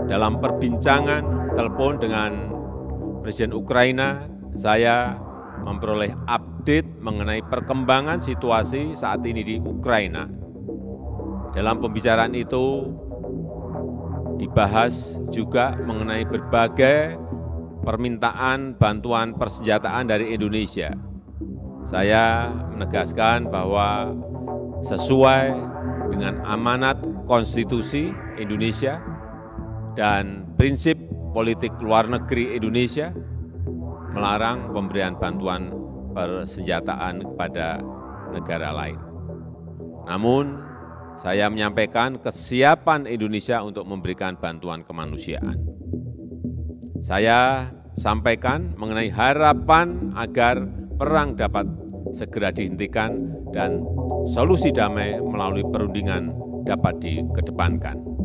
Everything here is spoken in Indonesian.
Dalam perbincangan telepon dengan Presiden Ukraina, saya memperoleh update mengenai perkembangan situasi saat ini di Ukraina. Dalam pembicaraan itu dibahas juga mengenai berbagai permintaan bantuan persenjataan dari Indonesia. Saya menegaskan bahwa sesuai dengan amanat konstitusi Indonesia dan prinsip politik luar negeri Indonesia melarang pemberian bantuan persenjataan kepada negara lain. Namun, saya menyampaikan kesiapan Indonesia untuk memberikan bantuan kemanusiaan. Saya sampaikan mengenai harapan agar perang dapat segera dihentikan dan solusi damai melalui perundingan dapat dikedepankan.